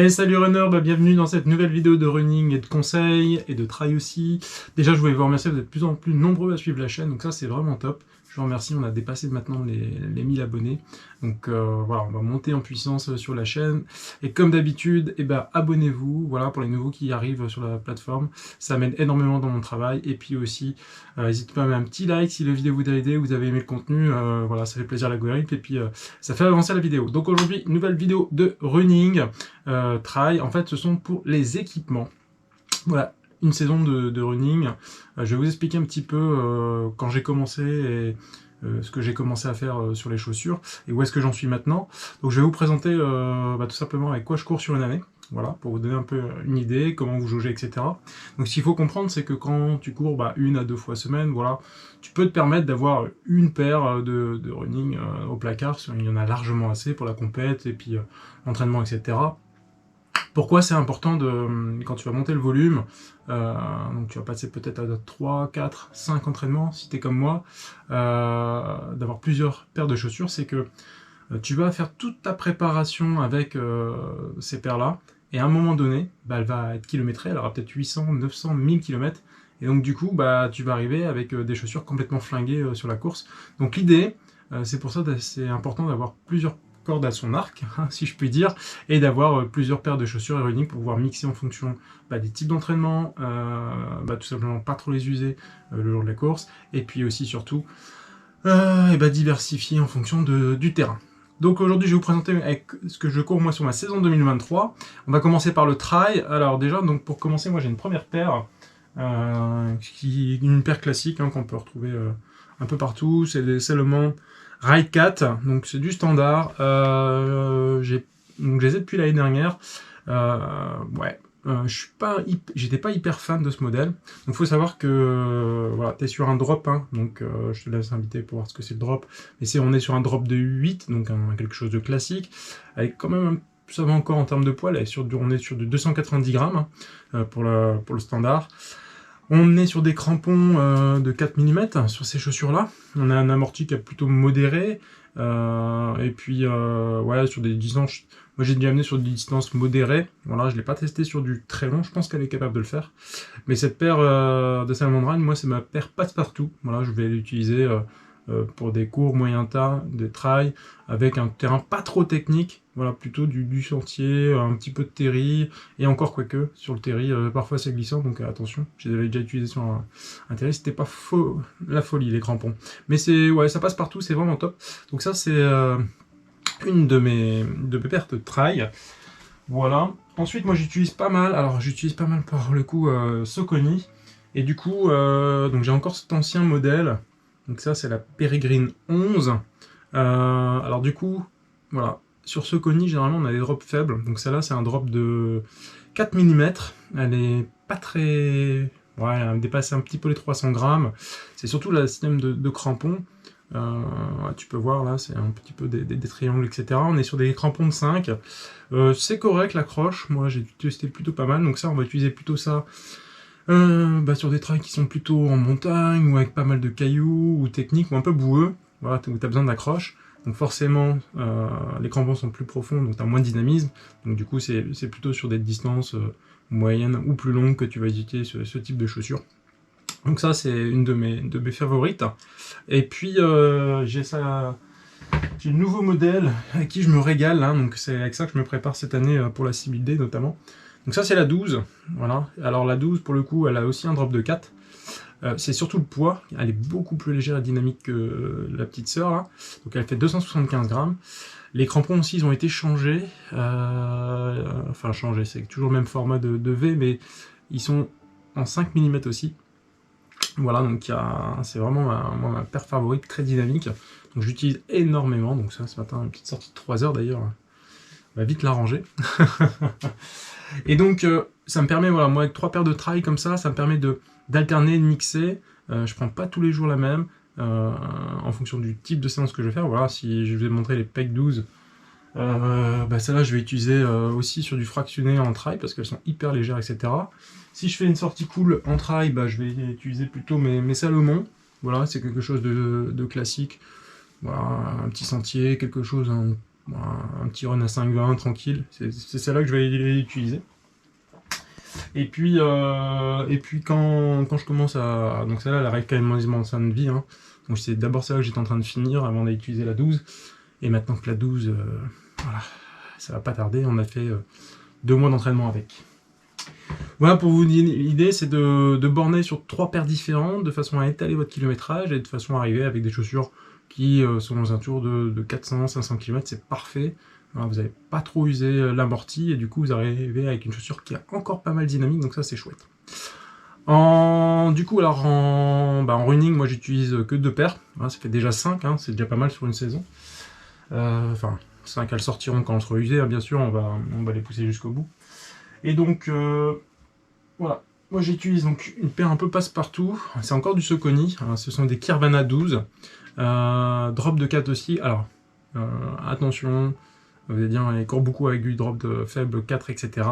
Hey, salut runner, bienvenue dans cette nouvelle vidéo de running et de conseils et de trail aussi. Déjà, je voulais vous remercier, vous êtes de plus en plus nombreux à suivre la chaîne, donc ça c'est vraiment top. Je vous remercie, on a dépassé maintenant les 1000 abonnés. Donc voilà, on va monter en puissance sur la chaîne. Et comme d'habitude, abonnez-vous, voilà, pour les nouveaux qui arrivent sur la plateforme. Ça m'aide énormément dans mon travail. Et puis aussi, n'hésitez pas à mettre un petit like si la vidéo vous a aidé, vous avez aimé le contenu. Voilà, ça fait plaisir à l'algorithme et puis ça fait avancer la vidéo. Donc aujourd'hui, nouvelle vidéo de running, trail. En fait, ce sont pour les équipements. Voilà, une saison de running. Je vais vous expliquer un petit peu quand j'ai commencé et ce que j'ai commencé à faire sur les chaussures et où est-ce que j'en suis maintenant. Donc je vais vous présenter tout simplement avec quoi je cours sur une année. Voilà, pour vous donner un peu une idée, comment vous jaugez, etc. Donc ce qu'il faut comprendre, c'est que quand tu cours 1 à 2 fois semaine, voilà, tu peux te permettre d'avoir une paire de running au placard, il y en a largement assez pour la compète et puis l'entraînement, etc. Pourquoi c'est important quand tu vas monter le volume, donc tu vas passer peut-être à 3, 4, 5 entraînements, si tu es comme moi, d'avoir plusieurs paires de chaussures, c'est que tu vas faire toute ta préparation avec ces paires-là, et à un moment donné, elle va être kilométrée, elle aura peut-être 800, 900, 1000 km, et donc du coup, tu vas arriver avec des chaussures complètement flinguées sur la course. Donc l'idée, c'est pour ça que c'est important d'avoir plusieurs corde à son arc, si je puis dire, et d'avoir plusieurs paires de chaussures running pour pouvoir mixer en fonction des types d'entraînement, tout simplement pas trop les user le jour de la course, et puis aussi surtout diversifier en fonction du terrain. Donc aujourd'hui je vais vous présenter avec ce que je cours moi sur ma saison 2023. On va commencer par le trail. Alors déjà, donc pour commencer, moi j'ai une première paire, une paire classique qu'on peut retrouver un peu partout, c'est les Salomon Ride 4, donc c'est du standard. Je les ai depuis l'année dernière. J'étais pas hyper fan de ce modèle. Donc il faut savoir que voilà, tu es sur un drop, donc je te laisse inviter pour voir ce que c'est le drop. Mais on est sur un drop de 8, donc quelque chose de classique, avec quand même ça va encore en termes de poids, on est sur du 290 grammes pour le standard. On est sur des crampons de 4 mm sur ces chaussures-là. On a un amorti qui est plutôt modéré. Et puis, sur des distances... Moi, j'ai dû amener sur des distances modérées. Voilà, je ne l'ai pas testé sur du très long. Je pense qu'elle est capable de le faire. Mais cette paire de Salomon Ride, moi, c'est ma paire passe-partout. Voilà, je vais l'utiliser pour des courts, moyens tas, des trails, avec un terrain pas trop technique. Voilà, plutôt du sentier, un petit peu de terri, et encore quoique, sur le terri, parfois c'est glissant, donc attention, je les avais déjà utilisés sur un terri, c'était pas la folie les crampons. Mais ça passe partout, c'est vraiment top. Donc ça c'est une de mes paires de trail. Voilà. Ensuite moi j'utilise pas mal par le coup Saucony, et du coup donc j'ai encore cet ancien modèle, donc ça c'est la Peregrine 11. Alors du coup, voilà. Sur Saucony, généralement, on a des drops faibles. Donc celle-là, c'est un drop de 4 mm. Elle est pas très... Ouais, elle dépasse un petit peu les 300 grammes. C'est surtout le système de crampons. Tu peux voir, là, c'est un petit peu des triangles, etc. On est sur des crampons de 5. C'est correct, l'accroche. Moi, j'ai testé plutôt pas mal. Donc ça, on va utiliser plutôt ça sur des trails qui sont plutôt en montagne, ou avec pas mal de cailloux, ou techniques, ou un peu boueux. Voilà, où tu as besoin d'accroche. Donc forcément, les crampons sont plus profonds, donc tu as moins de dynamisme. Donc du coup, c'est plutôt sur des distances moyennes ou plus longues que tu vas utiliser ce type de chaussures. Donc ça, c'est une de mes favorites. Et puis, j'ai le nouveau modèle avec qui je me régale. Donc c'est avec ça que je me prépare cette année pour la 6000D notamment. Donc ça, c'est la 12. Voilà. Alors la 12, pour le coup, elle a aussi un drop de 4. C'est surtout le poids, elle est beaucoup plus légère et dynamique que la petite sœur là, donc elle fait 275 grammes. Les crampons aussi, ils ont été changés, enfin changés, c'est toujours le même format de V, mais ils sont en 5 mm aussi. Voilà, donc c'est vraiment ma paire favorite, très dynamique, donc j'utilise énormément. Donc ça, ce matin, une petite sortie de 3 heures d'ailleurs, on va vite la ranger. Et donc ça me permet, voilà, moi avec 3 paires de trail comme ça me permet d'alterner, de mixer. Je prends pas tous les jours la même, en fonction du type de séance que je vais faire. Voilà, si je vais montrer les PEC 12, celle-là je vais utiliser aussi sur du fractionné en trail, parce qu'elles sont hyper légères, etc. Si je fais une sortie cool en trail, je vais utiliser plutôt mes Salomon. Voilà, c'est quelque chose de classique. Voilà, un petit sentier, quelque chose Bon, un petit run à 5,20 tranquille, c'est celle-là que je vais utiliser. Et puis quand je commence à... Donc celle-là, elle arrive quand même en fin de vie, hein. Donc c'est d'abord celle-là que j'étais en train de finir avant d'utiliser la 12. Et maintenant que la 12, voilà, ça va pas tarder, on a fait 2 mois d'entraînement avec. Voilà, pour vous donner une idée, c'est de borner sur 3 paires différentes, de façon à étaler votre kilométrage, et de façon à arriver avec des chaussures qui sont dans un tour de 400-500 km, c'est parfait. Voilà, vous n'avez pas trop usé l'amorti, et du coup vous arrivez avec une chaussure qui est encore pas mal dynamique, donc ça c'est chouette. Du coup, alors en running, moi j'utilise que 2 paires, voilà, ça fait déjà 5, hein, c'est déjà pas mal sur une saison. Enfin, 5 elles sortiront quand elles seront usées, hein, bien sûr, on va les pousser jusqu'au bout. Et donc, voilà, moi j'utilise donc une paire un peu passe-partout, c'est encore du Saucony, hein, ce sont des Kirvana 12, drop de 4 aussi, alors attention, vous allez dire, il court beaucoup avec du drop de faible 4, etc.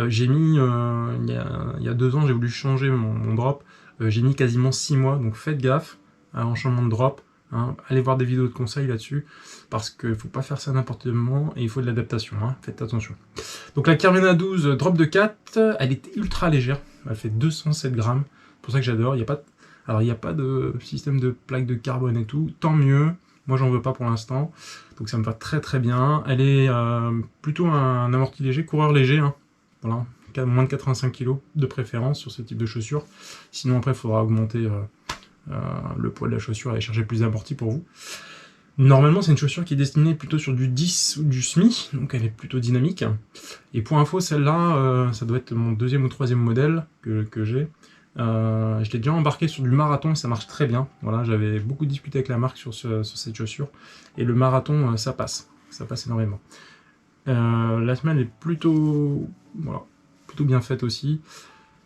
J'ai mis, il y a 2 ans, j'ai voulu changer mon drop, j'ai mis quasiment 6 mois, donc faites gaffe en changement de drop, hein, allez voir des vidéos de conseils là-dessus, parce qu'il ne faut pas faire ça n'importe comment, et il faut de l'adaptation, hein, faites attention. Donc la Kirvana 12 drop de 4, elle est ultra légère, elle fait 207 grammes, c'est pour ça que j'adore, il n'y a pas de système de plaque de carbone et tout, tant mieux, moi j'en veux pas pour l'instant, donc ça me va très très bien. Elle est plutôt un amorti léger, coureur léger, hein. Voilà, moins de 85 kg de préférence sur ce type de chaussures. Sinon après il faudra augmenter le poids de la chaussure et aller chercher plus d'amorti pour vous. Normalement c'est une chaussure qui est destinée plutôt sur du 10 ou du semi, donc elle est plutôt dynamique. Et pour info, celle-là, ça doit être mon 2e ou 3e modèle que j'ai. Je l'ai déjà embarqué sur du marathon et ça marche très bien. Voilà, j'avais beaucoup discuté avec la marque sur cette chaussure. Et le marathon, ça passe énormément. La semelle est plutôt bien faite aussi.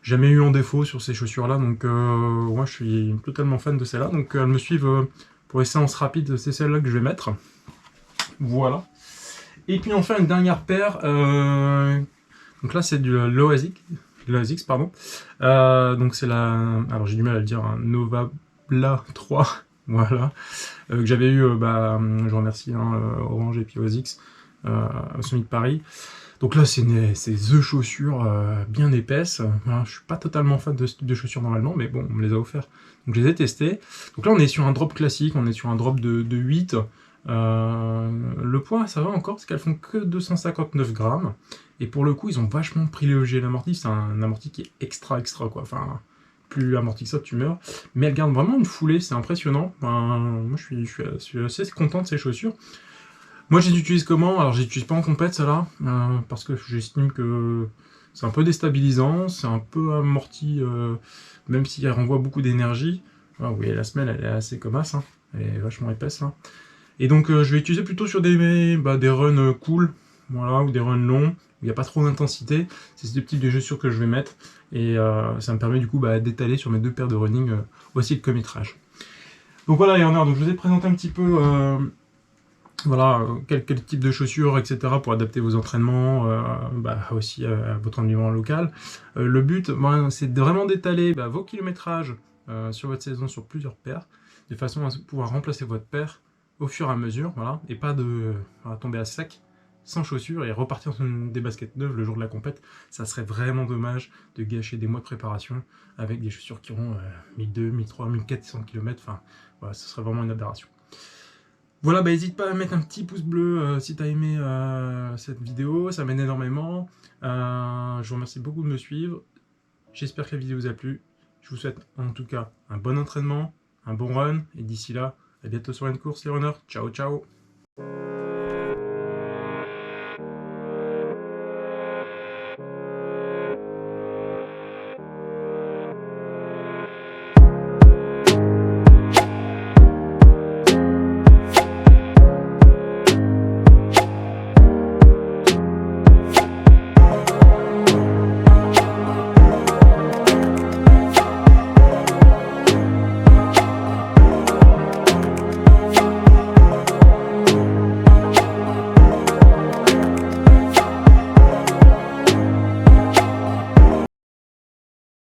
Jamais eu en défaut sur ces chaussures-là, donc moi je suis totalement fan de celle-là. Donc elles me suivent pour les séances rapides, c'est celle-là que je vais mettre. Voilà. Et puis enfin une dernière paire. Donc là c'est du l'Oasix, pardon. Donc c'est alors j'ai du mal à le dire, un Nova Bla 3, voilà, que j'avais eu, je remercie Orange et puis Oasix au Summit de Paris. Donc là c'est The chaussures bien épaisses. Voilà, je suis pas totalement fan de ce type de chaussures normalement, mais bon, on me les a offerts, donc je les ai testés. Donc là on est sur un drop classique, on est sur un drop de 8. Le poids ça va encore parce qu'elles font que 259 grammes et pour le coup ils ont vachement privilégié l'amorti, c'est un amorti qui est extra quoi, enfin plus amorti que ça tu meurs, mais elles gardent vraiment une foulée, c'est impressionnant. Moi je suis assez content de ces chaussures. Moi je les utilise comment? Alors je les utilise pas en compète ça là, parce que j'estime que c'est un peu déstabilisant, c'est un peu amorti, même si elle renvoie beaucoup d'énergie. Vous voyez la semelle elle est assez comasse, hein, elle est vachement épaisse là. Et donc je vais utiliser plutôt sur des runs cool, voilà, ou des runs longs, où il n'y a pas trop d'intensité. C'est ce type de chaussures que je vais mettre, et ça me permet du coup d'étaler sur mes 2 paires de running aussi de kilométrage. Donc voilà les runners, donc je vous ai présenté un petit peu voilà, quel type de chaussures, etc. pour adapter vos entraînements aussi à votre environnement local. Le but, c'est vraiment d'étaler vos kilométrages sur votre saison sur plusieurs paires, de façon à pouvoir remplacer votre paire au fur et à mesure, voilà, et pas de tomber à sec, sans chaussures, et repartir sur des baskets neuves le jour de la compète. Ça serait vraiment dommage de gâcher des mois de préparation avec des chaussures qui auront 1200, 1300, 1400 km, enfin, voilà, ce serait vraiment une aberration. Voilà, n'hésite pas à mettre un petit pouce bleu si tu as aimé cette vidéo, ça m'aide énormément. Je vous remercie beaucoup de me suivre. J'espère que la vidéo vous a plu. Je vous souhaite en tout cas un bon entraînement, un bon run, et d'ici là, à bientôt sur une course les runners. Ciao ciao.